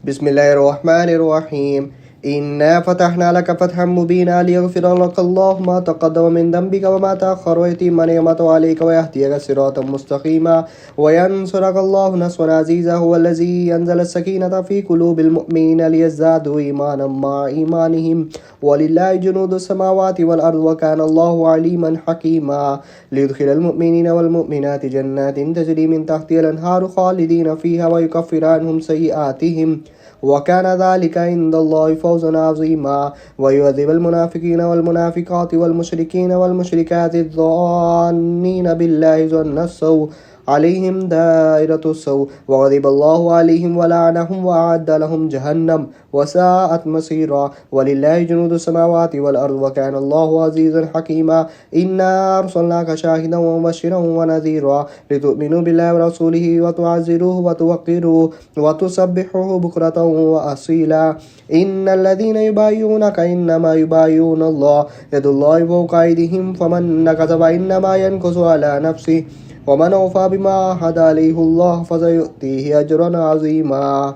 بسم الله الرحمن الرحيم. إنا فتحنا لك فتحا مبينا ليغفر لك الله ما تقدم من ذنبك وما تأخر ويتم نعمته عليك ويهديك صراطا مستقيما وينصرك الله نصرا عزيزا. هو الذي أنزل السكينة في قلوب المؤمنين ليزدادوا إيمانا مع إيمانهم ولله جنود السماوات والأرض وكان الله عليما حكيما. ليدخل المؤمنين والمؤمنات جنات تجري من تحتها الأنهار خالدين فيها ويكفر عنهم سيئاتهم وكان ذلك عند الله فوزا عظيما. ويعذب المنافقين والمنافقات والمشركين والمشركات الظانين بالله ظن السوء عليهم دائرة السوء وغضب الله عليهم ولعنهم وأعد لهم جهنم وساءت مصيرا. ولله جنود السماوات والأرض وكان الله عزيزا حكيما. إنا أرسلناك شاهدا ومبشرا ونذيرا لتؤمنوا بالله ورسوله وتعزروه وتوقروه وتسبحوه بكرة وأصيلا. إن الذين يبايعونك إنما يبايعون الله يد الله فوق أيديهم فمن نكث فإنما ينكث على نفسه ومن أوفى بما عاهد عليه الله فسيؤتيه أجرا عظيما.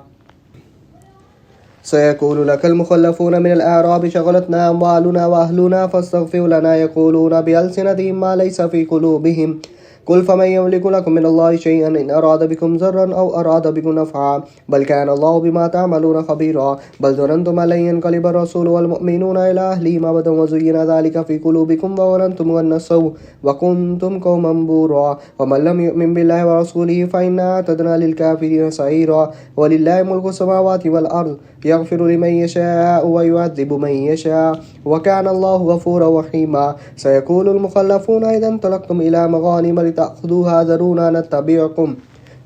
سيقول لك المخلفون من الأعراب شغلتنا أموالنا وأهلنا فاستغفر لنا يقولون بألسنتهم ما ليس في قلوبهم قل فمن يملك لكم من الله شيئا إن أراد بكم ضرا أو أراد بكم نفعا بل كان الله بما تعملون خبيرا. بل ظننتم أن لن ينقلب الرسول والمؤمنون إلى أهلهم أبدا وزين ذلك في قلوبكم وظننتم أن السوء وكنتم قوما بورا. ومن لم يؤمن بالله ورسوله فإنا أعتدنا للكافرين سعيرا. ولله ملك السماوات والأرض يغفر لمن يشاء ويعذب من يشاء وكان الله غفورا رحيما. سيقول المخلفون إذا انطلقتم إلى مغانم لتأخذوها ذرونا نتبعكم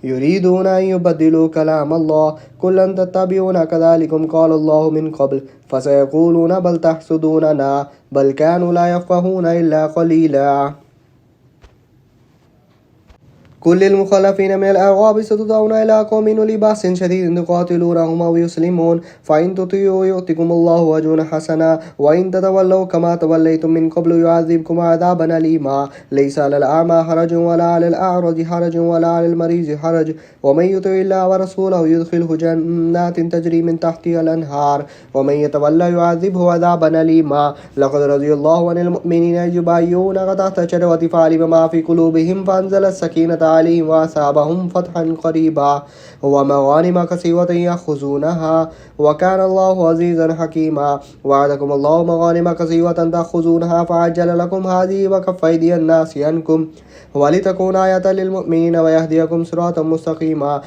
يريدون أن يبدلوا كلام الله قل لن تتبعونا كذلكم قال الله من قبل فسيقولون بل تحسدوننا بل كانوا لا يفقهون إلا قليلا. كل المخلفين من الأعراب ستدعون إلى قوم أولي بأس شديد تقاتلونهم أو يسلمون فإن تطيعوا يؤتكم الله أجرا حسنا وإن تتولوا كما توليتم من قبل يعذبكم عذابا أليما. ليس على الأعمى حرج ولا على الأعرج حرج ولا على المريض حرج ومن يطع الله ورسوله يدخله جنات تجري من تحتها الأنهار ومن يتولى يعذبه عذابا أليما. لقد رضي الله عن المؤمنين إذ يبايعونك تحت الشجرة فعلم ما في قلوبهم فأنزل السكينة عليهم وأصابهم فتحا قريبا ومغانم كثيرة يأخذونها وكان الله عزيزا حكيما. وعدكم الله مغانم كثيرة تأخذونها فعجل لكم هذه وكف أيدي الناس عنكم ولتكون آية للمؤمنين ويهديكم صراطا مستقيما.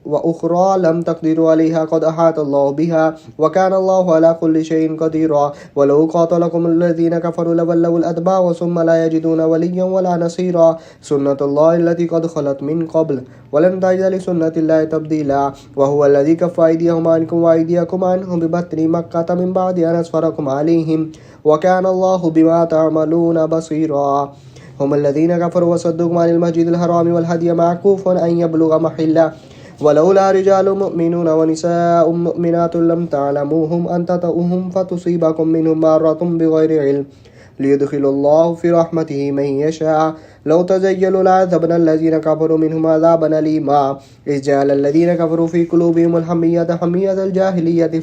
وأخرى لم تقدروا عليها قد أحاط الله بها وكان الله على كل شيء قديرا. ولو قاتلكم الذين كفروا لولوا الأدبار ثم لا يجدون وليا ولا نصيرا. سنة الله التي قد خلت من قبل ولن تجد لسنة الله تبديلا. وهو الذي كف أيديهم عنكم وأيديكم عنهم ببطن مكة من بعد أن أسفركم عليهم وكان الله بما تعملون بصيرا. هم الذين كفروا وصدوكم عن المسجد الحرام والهدي معكوفا أن يبلغ محله ولولا رجال مؤمنون ونساء مؤمنات لم تعلموهم أن تطؤوهم فتصيبكم منهم معرة بغير علم ليدخل الله في رحمته من يشاء. لو تزيلوا لعذبنا الذين كفروا منهم عذابا أليما. إذ جعل الذين كفروا في قلوبهم الحمية حمية الجاهلية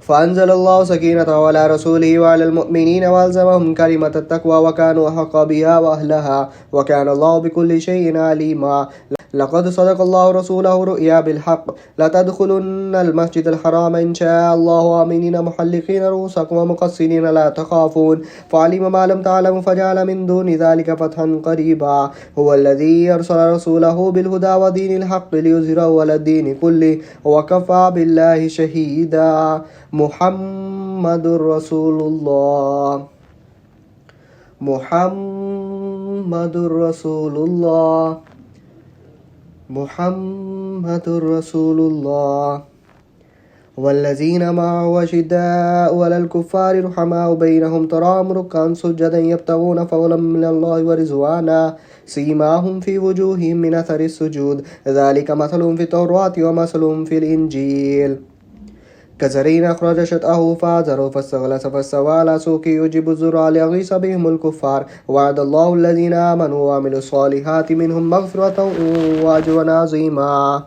فأنزل الله سكينته على رسوله وعلى المؤمنين وألزمهم كلمة التقوى وكانوا أحق بها وأهلها وكان الله بكل شيء عليما. لقد صدق الله رسوله رؤيا بالحق لتدخلن المسجد الحرام إن شاء الله آمنين محلقين رؤوسكم ومقصرين لا تخافون فعلم ما لم تعلموا فجعل من دون ذلك فتحا قريبا. هو الذي أرسل رسوله بالهدى ودين الحق ليظهره على الدين كله وكفى بالله شهيدا. محمد رسول الله محمد رسول الله محمد رسول الله. والذين معه أشداء على الكفار رحماء بينهم تراهم ركعا سجدا يبتغون فضلا من الله ورضوانا سيماهم في وجوههم من أثر السجود ذلك مثلهم في التوراة ومثلهم في الإنجيل كزرع أخرج شطأه فآزره فاستغلظ فاستوى على سوقه يعجب الزراع ليغيظ بهم الكفار. وعد الله الذين آمنوا وعملوا الصالحات منهم مغفرة وأجرا عظيما.